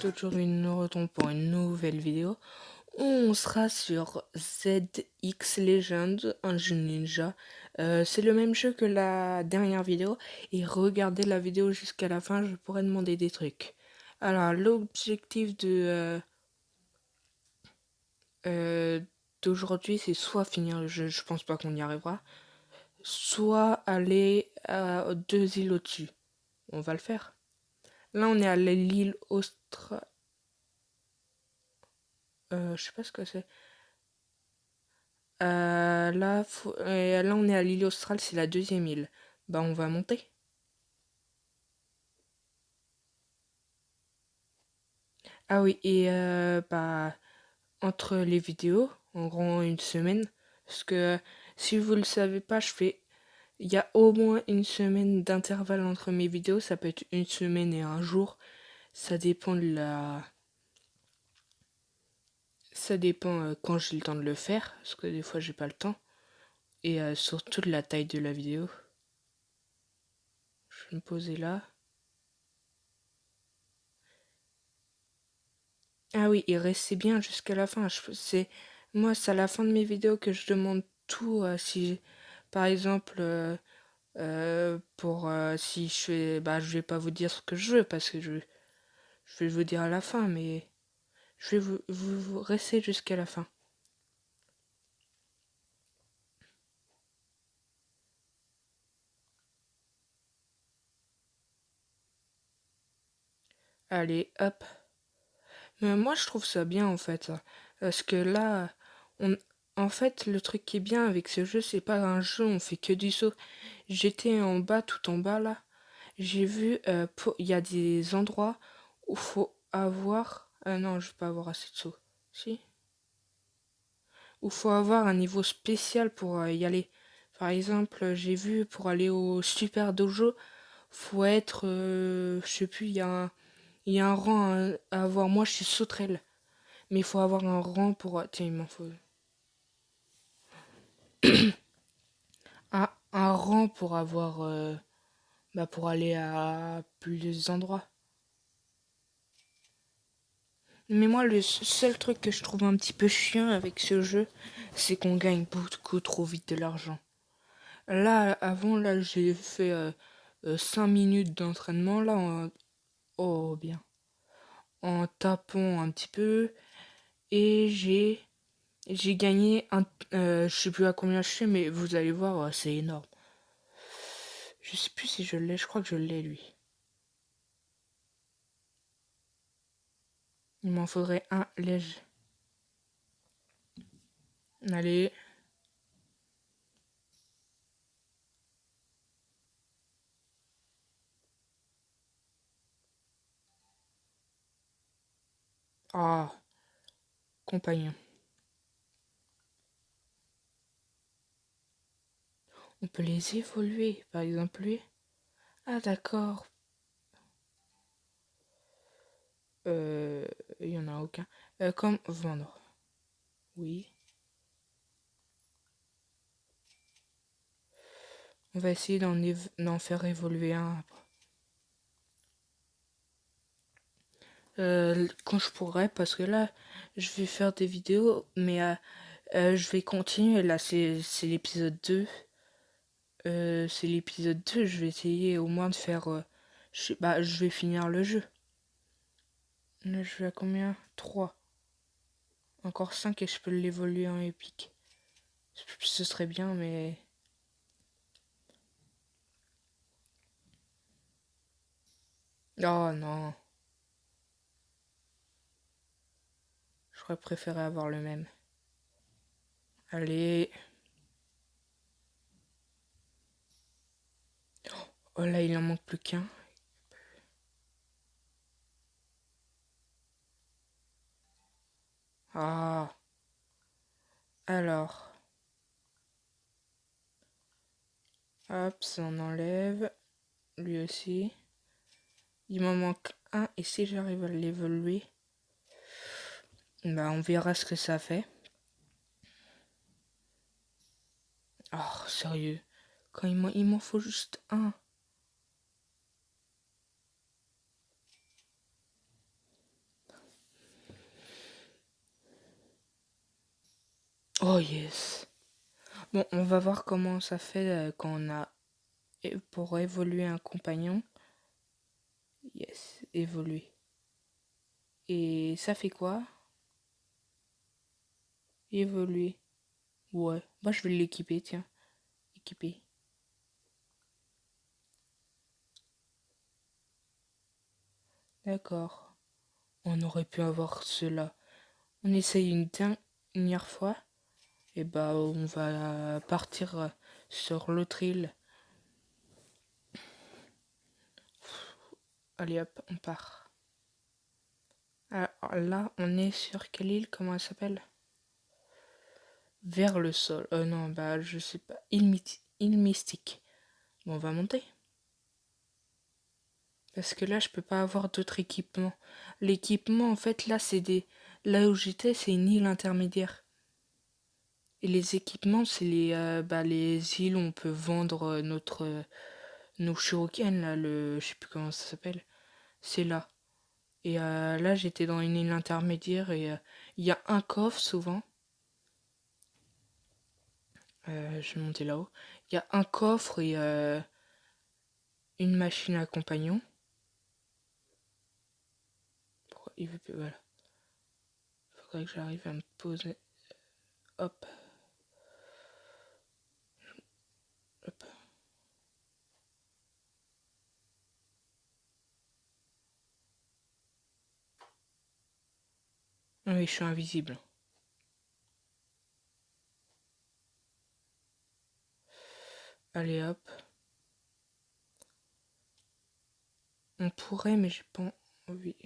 Aujourd'hui, nous retrouvons pour une nouvelle vidéo. On sera sur ZX Legend, un jeu ninja. C'est le même jeu que la dernière vidéo. Et regardez la vidéo jusqu'à la fin, je pourrais demander des trucs. Alors, l'objectif d'aujourd'hui, c'est soit finir le jeu, je pense pas qu'on y arrivera, soit aller à 2 îles au-dessus. On va le faire. Là, on est à l'île Austra... je sais pas ce que c'est. Là, on est à l'île Australe, c'est la deuxième île. Bah, on va monter. Ah oui, et bah, entre les vidéos, en gros une semaine, parce que si vous le savez pas, il y a au moins une semaine d'intervalle entre mes vidéos. Ça peut être une semaine et un jour. Ça dépend ça dépend quand j'ai le temps de le faire, parce que des fois j'ai pas le temps. Et surtout de la taille de la vidéo. Je vais me poser là. Ah oui, et restez bien jusqu'à la fin. Moi, c'est à la fin de mes vidéos que je demande tout. Si, par exemple, si je fais, bah, je vais pas vous dire ce que je veux parce que je vais vous dire à la fin, mais je vais vous rester jusqu'à la fin. Allez, hop. Mais moi, je trouve ça bien en fait, parce que là, on, en fait, le truc qui est bien avec ce jeu, c'est pas un jeu, on fait que du saut. J'étais en bas, tout en bas là. J'ai vu, il y a des endroits où faut avoir... non, je vais pas avoir assez de sauts. Si. Où faut avoir un niveau spécial pour y aller. Par exemple, j'ai vu pour aller au Super Dojo, faut être... je sais plus, il y a un rang à avoir. Moi, je suis sauterelle. Mais il faut avoir un rang pour... tiens, il m'en faut... un rang pour avoir... bah, pour aller à plus d'endroits. Mais moi, le seul truc que je trouve un petit peu chiant avec ce jeu, c'est qu'on gagne beaucoup trop vite de l'argent. Là, avant, là, j'ai fait 5 minutes d'entraînement, là, oh, bien, en tapant un petit peu, et j'ai gagné je sais plus à combien je suis, mais vous allez voir, c'est énorme. Je sais plus si je l'ai, je crois que je l'ai, lui. Il m'en faudrait un léger. Allez. Ah, compagnon. On peut les évoluer, par exemple lui. Ah d'accord. Il y en a aucun. Comme vendre. Oui. On va essayer d'en faire évoluer un après. Quand je pourrai, parce que là, je vais faire des vidéos, mais je vais continuer. Là, c'est l'épisode 2. C'est l'épisode 2. Je vais essayer au moins de faire... je vais finir le jeu. Là, je vais à combien? 3. Encore 5 et je peux l'évoluer en épique. Ce serait bien, mais... Oh non. J'aurais préféré avoir le même. Allez. Oh là, il en manque plus qu'un. Ah. Alors. Hop, ça on enlève. Lui aussi. Il m'en manque un. Et si j'arrive à l'évoluer, bah on verra ce que ça fait. Oh, sérieux. Quand il m'en faut juste un. Oh yes. Bon, on va voir comment ça fait quand on a pour évoluer un compagnon. Yes, évoluer. Et ça fait quoi? Évoluer. Ouais. Moi, je vais l'équiper, tiens. Équiper. D'accord. On aurait pu avoir cela. On essaye une dernière fois. Et bah, on va partir sur l'autre île. Allez hop, on part. Alors là, on est sur quelle île? Comment elle s'appelle? Vers le sol. Non, bah, je sais pas. Île mystique. Bon, on va monter. Parce que là, je peux pas avoir d'autres équipements. L'équipement, en fait, là, c'est des. Là où j'étais, c'est une île intermédiaire. Et les équipements, c'est les îles où on peut vendre nos shurikens, là, je sais plus comment ça s'appelle. C'est là. Et là, j'étais dans une île intermédiaire et il y a un coffre souvent. Je vais monter là-haut. Il y a un coffre et une machine à compagnon. Pourquoi il veut plus. Voilà. Faudrait que j'arrive à me poser. Hop. Hop. Ah oui, je suis invisible. Allez hop. On pourrait, mais j'ai pas envie.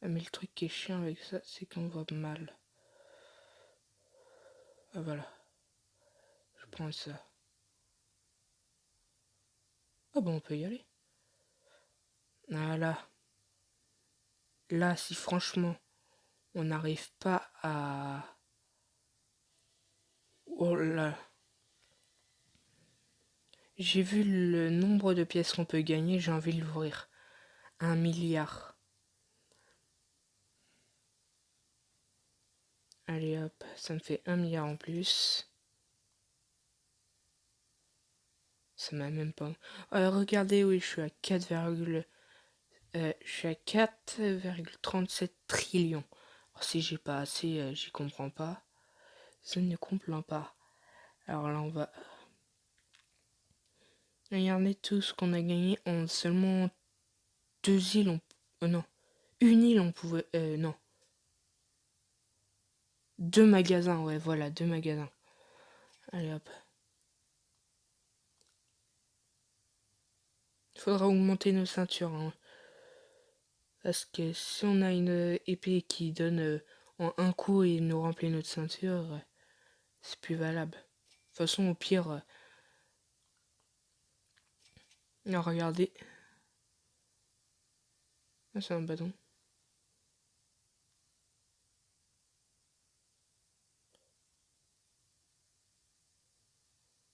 Mais le truc qui est chiant avec ça, c'est qu'on voit mal. Ah voilà. Je prends ça. Ah bon, on peut y aller. Voilà. Là, si franchement, on n'arrive pas à... Oh là. J'ai vu le nombre de pièces qu'on peut gagner, j'ai envie de l'ouvrir. 1 milliard. Allez hop, ça me fait 1 milliard en plus. Ça m'a même pas... regardez, oui, je suis à 4,37 trillions. Alors, si j'ai pas assez, j'y comprends pas. Je ne comprends pas. Alors là, on va regarder tout ce qu'on a gagné en seulement 2 îles. Non, une île, on pouvait... non. 2 magasins, ouais, voilà, 2 magasins. Allez hop. Il faudra augmenter nos ceintures, hein. Parce que si on a une épée qui donne en un coup et nous remplit notre ceinture, c'est plus valable. De toute façon, au pire, regardez. Ah, c'est un bâton.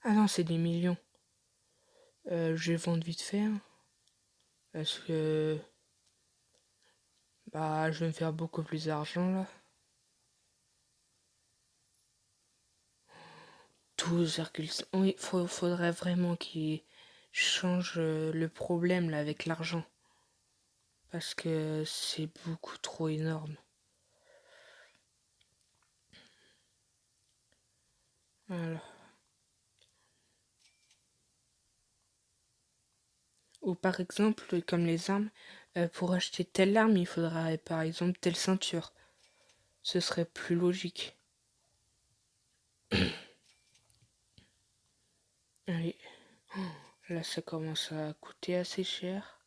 Ah non, c'est des millions. Je vais vendre vite fait, hein, parce que bah je vais me faire beaucoup plus d'argent là. 12,5. Oui, faudrait vraiment qu'il change le problème là avec l'argent. Parce que c'est beaucoup trop énorme. Voilà. Ou par exemple, comme les armes, pour acheter telle arme, il faudra par exemple telle ceinture. Ce serait plus logique. Allez. Là, ça commence à coûter assez cher.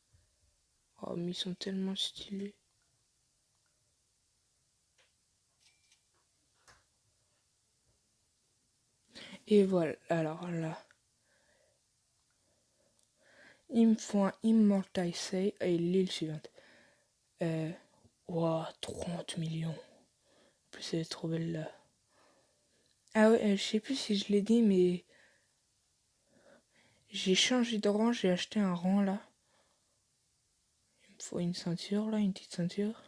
Oh, mais ils sont tellement stylés. Et voilà, alors là. Il me faut un Immortalize et l'île suivante. Wow, 30 millions. En plus, elle est trop belle là. Ah ouais, je sais plus si je l'ai dit, mais j'ai changé de rang, j'ai acheté un rang là. Il me faut une ceinture là, une petite ceinture.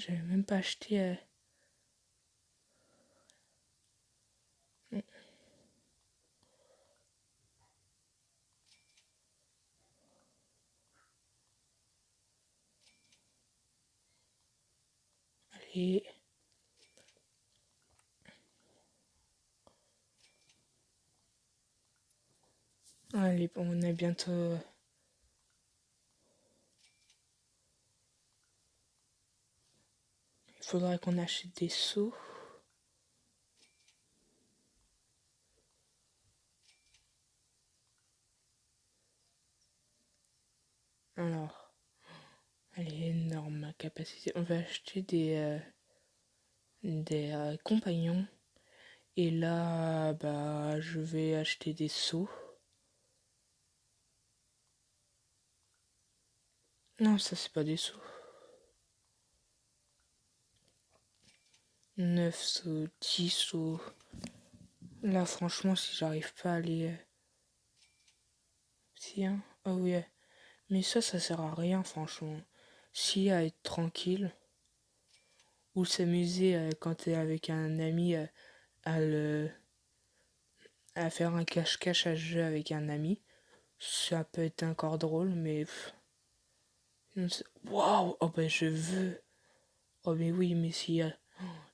j'avais même pas acheté... Allez. Allez, bon, on est bientôt... Il faudrait qu'on achète des seaux. Alors, elle est énorme, ma capacité. On va acheter des compagnons. Et là, bah, je vais acheter des seaux. Non, ça, c'est pas des seaux. 9 seaux, 10 seaux. Là, franchement, si j'arrive pas à les... Si, hein. Ah oui, mais ça sert à rien, franchement. Si, à être tranquille, ou s'amuser quand t'es avec un ami à le... à faire un cache-cache à ce jeu avec un ami, ça peut être encore drôle, mais... Waouh! Oh ben je veux... Oh mais oui, mais si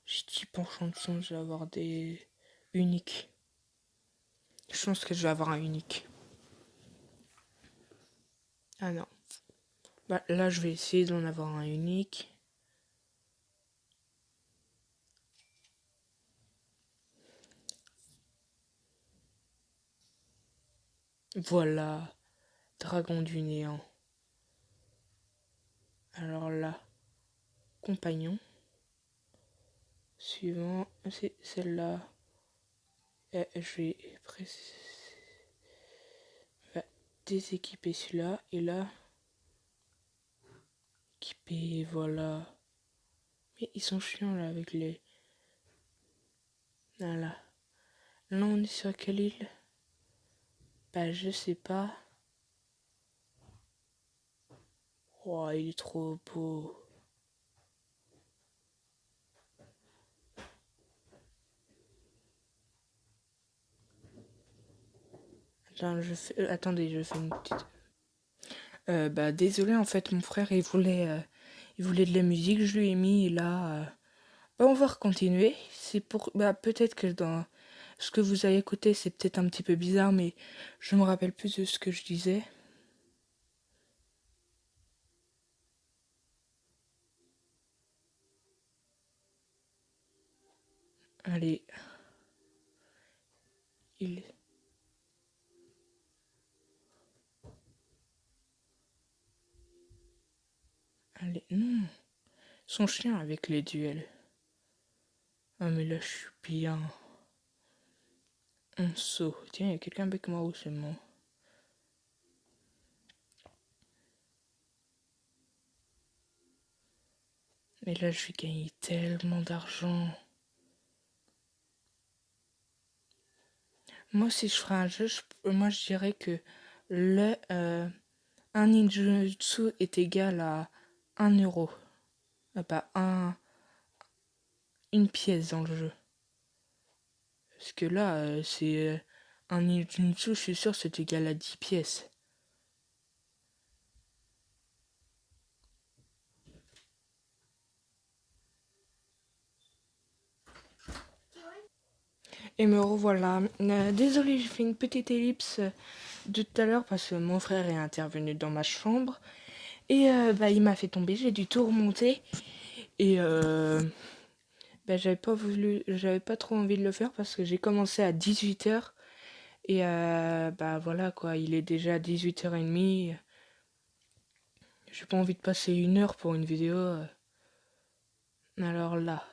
j'ai 10% de chance d'avoir des uniques. Je pense que je vais avoir un unique. Ah non. Bah là, je vais essayer d'en avoir un unique. Voilà. Dragon du néant. Alors là, compagnon. Suivant, c'est celle-là. Je vais déséquiper celui-là. Et là, équiper, voilà. Mais ils sont chiants là avec les... Voilà. Là, on est sur quelle île? Bah, je sais pas. Oh, il est trop beau. Attendez, je fais une petite... bah, désolé, en fait, mon frère, il voulait de la musique, je lui ai mis, et là... Bah, on va continuer. C'est pour... Bah, peut-être que dans... Ce que vous avez écouté, c'est peut-être un petit peu bizarre, mais je me rappelle plus de ce que je disais. Allez. Il... Allez, non. Son chien avec les duels. Ah, mais là, je suis bien. Un saut. Tiens, il y a quelqu'un avec moi ou c'est moi? Mais là, je vais gagner tellement d'argent. Moi, si je ferais un jeu, moi, je dirais que un ninjutsu est égal à 1 euro. Pas une pièce dans le jeu. Parce que là, c'est un ninjutsu, je suis sûr, c'est égal à 10 pièces. Et me revoilà. Désolé, j'ai fait une petite ellipse de tout à l'heure parce que mon frère est intervenu dans ma chambre. Et bah, il m'a fait tomber, j'ai dû tout remonter. Et bah, j'avais pas trop envie de le faire parce que j'ai commencé à 18h. Et bah voilà quoi, il est déjà 18h30. J'ai pas envie de passer 1 heure pour une vidéo. Alors là.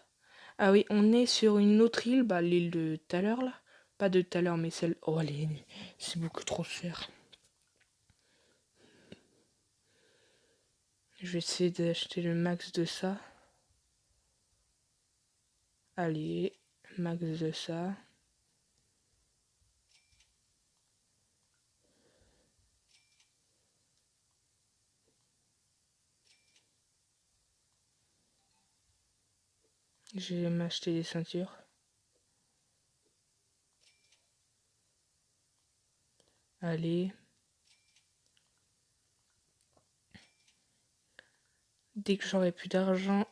Ah oui, on est sur une autre île, bah l'île de tout à l'heure là. Pas de tout à l'heure, mais celle... Oh, c'est beaucoup trop cher. Je vais essayer d'acheter le max de ça. Allez, max de ça. Je vais m'acheter des ceintures. Allez. Dès que j'aurai plus d'argent,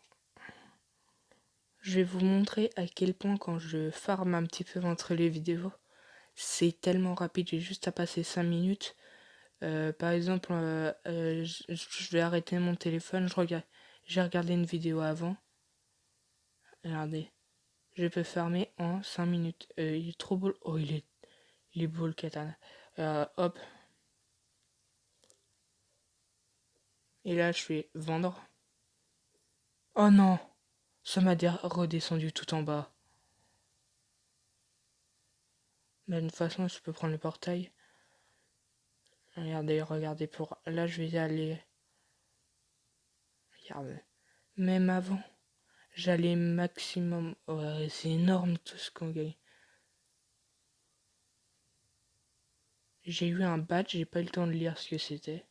je vais vous montrer à quel point quand je farme un petit peu entre les vidéos, c'est tellement rapide, j'ai juste à passer 5 minutes. Par exemple, je vais arrêter mon téléphone, j'ai regardé une vidéo avant. Regardez, je peux farmer en 5 minutes. Il est trop beau. Oh, il est beau le katana. Hop. Et là, je fais vendre. Oh non, ça m'a redescendu tout en bas. Mais de toute façon, je peux prendre le portail. Regardez pour... Là, je vais y aller... Regardez. Même avant, j'allais maximum... Ouais, c'est énorme tout ce qu'on gagne. J'ai eu un badge, j'ai pas eu le temps de lire ce que c'était.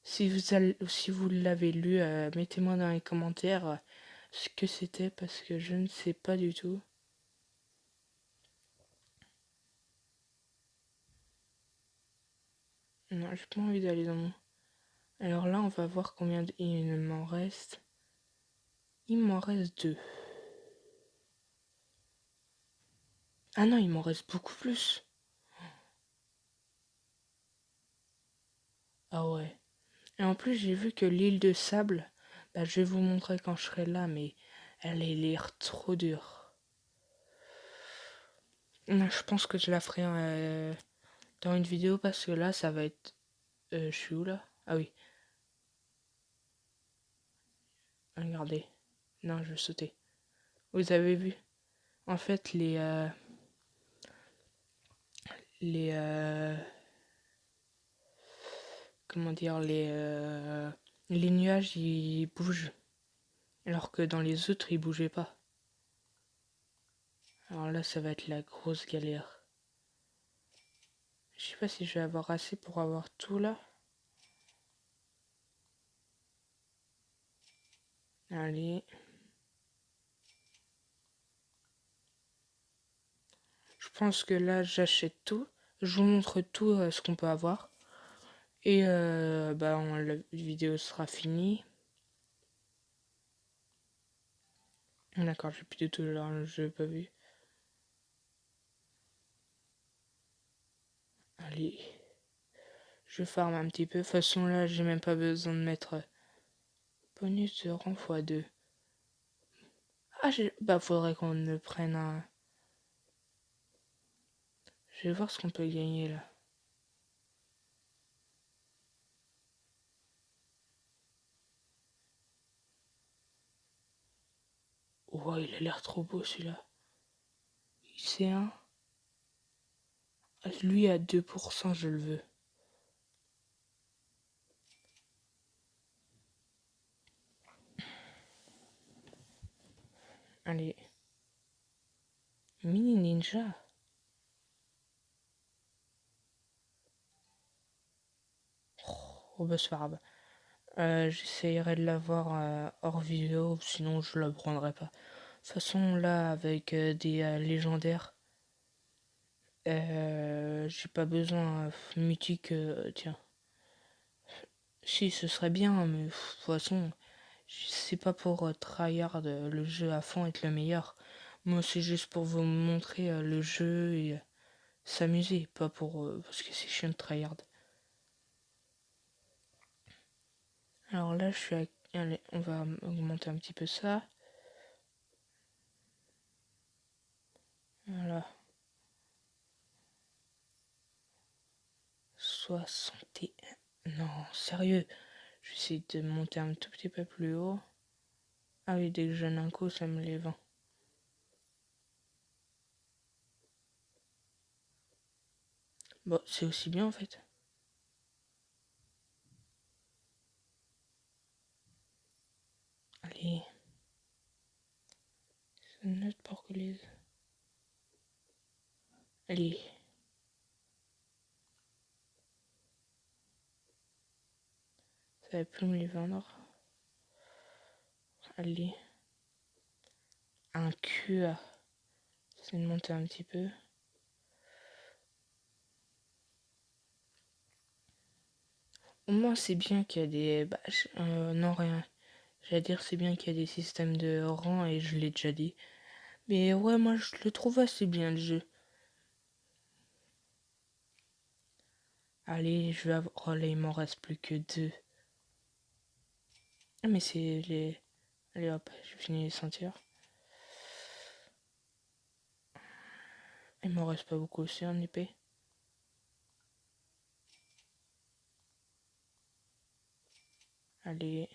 Si vous l'avez lu, mettez-moi dans les commentaires ce que c'était parce que je ne sais pas du tout. Non, j'ai pas envie d'aller dans mon... Alors là, on va voir combien il m'en reste. Il m'en reste 2. Ah non, il m'en reste beaucoup plus. Ah ouais. Et en plus, j'ai vu que l'île de sable, bah, je vais vous montrer quand je serai là, mais elle a l'air trop dure. Non, je pense que je la ferai dans une vidéo parce que là, ça va être... je suis où là? Ah oui, regardez. Non, je vais sauter. Vous avez vu? En fait, les comment dire, les nuages, ils bougent. Alors que dans les autres, ils bougeaient pas. Alors là, ça va être la grosse galère. Je sais pas si je vais avoir assez pour avoir tout là. Allez. Je pense que là, j'achète tout. Je vous montre tout ce qu'on peut avoir. Et la vidéo sera finie. D'accord, j'ai plus du tout le jeu, pas vu. Allez. Je farme un petit peu. De toute façon, là, j'ai même pas besoin de mettre bonus de rang x2. Ah, bah, faudrait qu'on ne prenne un... Je vais voir ce qu'on peut gagner, là. Oh, il a l'air trop beau, celui-là. C'est un... Lui, à 2%, je le veux. Allez. Mini ninja. Oh, bah, c'est pas grave. J'essayerai de l'avoir hors vidéo, sinon je la prendrai pas. De toute façon, là, avec des légendaires, j'ai pas besoin mythique. Tiens. Si, ce serait bien, mais de toute façon, c'est pas pour tryhard le jeu à fond, être le meilleur. Moi, c'est juste pour vous montrer le jeu et s'amuser, pas pour... parce que c'est chiant de tryhard. Alors là, je suis à... Allez, on va augmenter un petit peu ça. Voilà. 61. Non, sérieux. Je vais essayer de monter un tout petit peu plus haut. Ah oui, dès que je donne un coup, ça me les vend. Bon, c'est aussi bien en fait. Allez. C'est notre porcolise. Allez. Ça va plus me les vendre. Allez. un cul. C'est de monter un petit peu. Au moins, c'est bien qu'il y a des... non, rien. J'allais dire, c'est bien qu'il y a des systèmes de rang, et je l'ai déjà dit. Mais ouais, moi, je le trouve assez bien, le jeu. Allez, je vais avoir... Oh là, il m'en reste plus que 2. Ah, mais c'est les... Allez, hop, j'ai fini les ceintures. Il m'en reste pas beaucoup aussi en épée. Allez.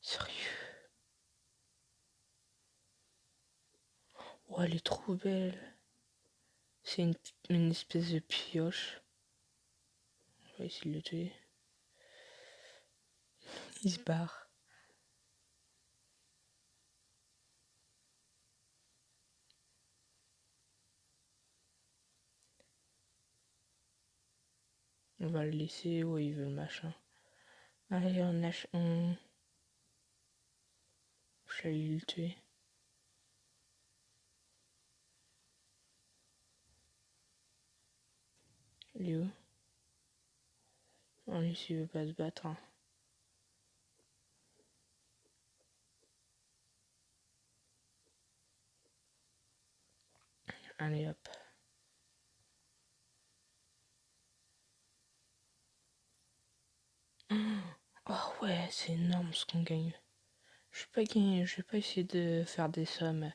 Sérieux. Oh, elle est trop belle. C'est une espèce de pioche. On va essayer de le tuer. Il se barre. On va le laisser où il veut le machin. Allez, je vais aller le tuer. Il est où? Oh, lui, s'il veut pas se battre. Hein. Allez, hop. Oh ouais, c'est énorme ce qu'on gagne. Je vais pas gagner, je vais pas essayer de faire des sommes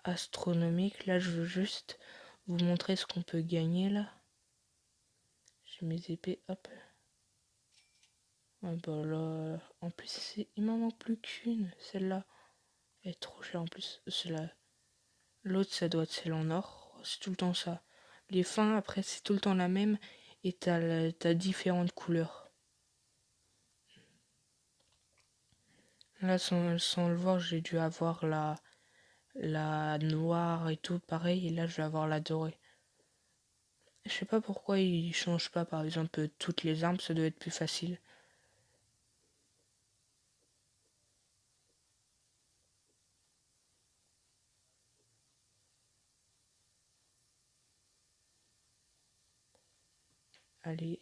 astronomiques. Là, je veux juste vous montrer ce qu'on peut gagner là. J'ai mes épées, hop. Ah bah là, en plus, il m'en manque plus qu'une, celle-là. Elle est trop chère en plus, celle-là. L'autre, ça doit être celle en or. C'est tout le temps ça. Les fins, après, c'est tout le temps la même. Et t'as différentes couleurs. Là, sans le voir, j'ai dû avoir la noire et tout, pareil. Et là, je vais avoir la dorée. Je sais pas pourquoi ils changent pas, par exemple, toutes les armes. Ça doit être plus facile. Allez.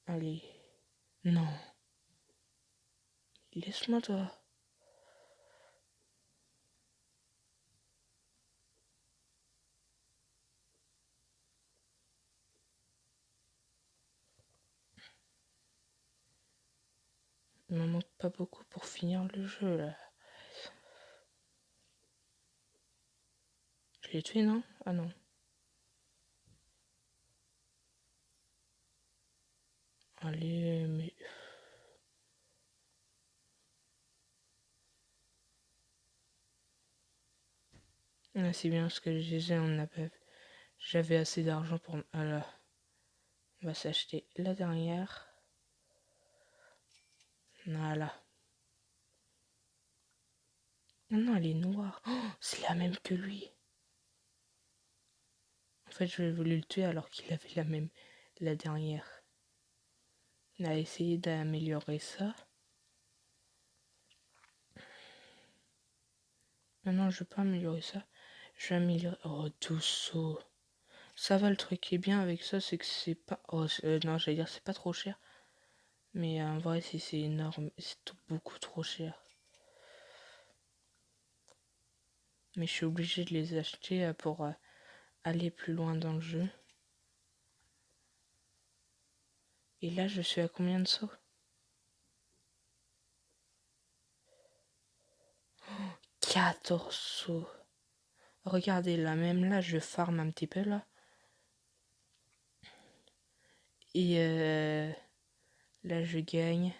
Allez. Non. Laisse-moi, toi. Il m'en manque pas beaucoup pour finir le jeu, là. Je l'ai tué, non? Ah non. Allez, mais... Ah, c'est bien ce que je disais, j'avais assez d'argent pour... Alors, on va s'acheter la dernière. Voilà. Non, non, elle est noire. Oh, c'est la même que lui. En fait, je voulu le tuer alors qu'il avait la même, la dernière. On a essayé d'améliorer ça. Non, non, je veux pas améliorer ça. Je vais améliorer... Oh, Douceau. Ça va, le truc qui est bien avec ça, c'est que c'est pas... Oh, non, j'allais dire c'est pas trop cher. Mais en vrai, si c'est énorme, c'est beaucoup trop cher. Mais je suis obligée de les acheter pour aller plus loin dans le jeu. Et là, je suis à combien de sauts? 14 sauts. Regardez là, même là, je farm un petit peu là. Et là, je gagne.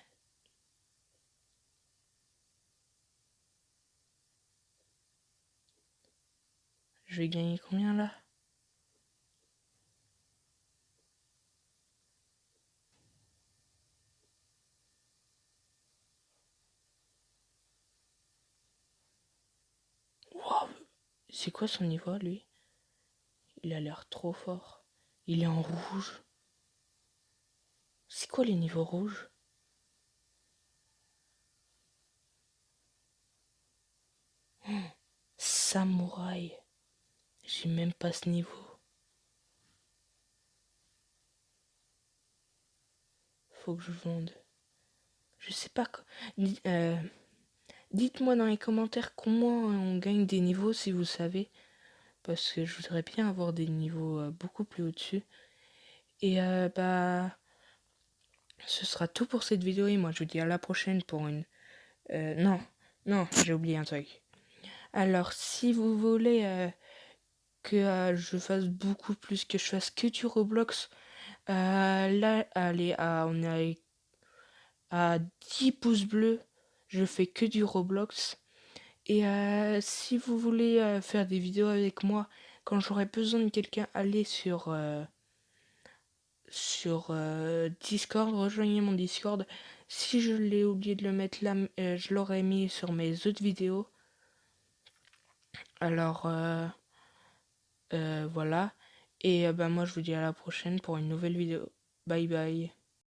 Je vais gagner combien là? Wow. C'est quoi son niveau, lui? Il a l'air trop fort. Il est en rouge. C'est quoi les niveaux rouges? Samouraï. J'ai même pas ce niveau. Faut que je vende. Je sais pas. Dites-moi dans les commentaires comment on gagne des niveaux si vous savez. Parce que je voudrais bien avoir des niveaux beaucoup plus au-dessus. Et ce sera tout pour cette vidéo. Et moi je vous dis à la prochaine pour une... non, j'ai oublié un truc. Alors si vous voulez que je fasse beaucoup plus, que je fasse que du Roblox, là, allez, on est à 10 pouces bleus. Je fais que du Roblox. Et si vous voulez faire des vidéos avec moi, quand j'aurai besoin de quelqu'un, allez sur Discord, rejoignez mon Discord. Si je l'ai oublié de le mettre là, je l'aurais mis sur mes autres vidéos. Alors voilà. Et moi je vous dis à la prochaine pour une nouvelle vidéo. Bye bye.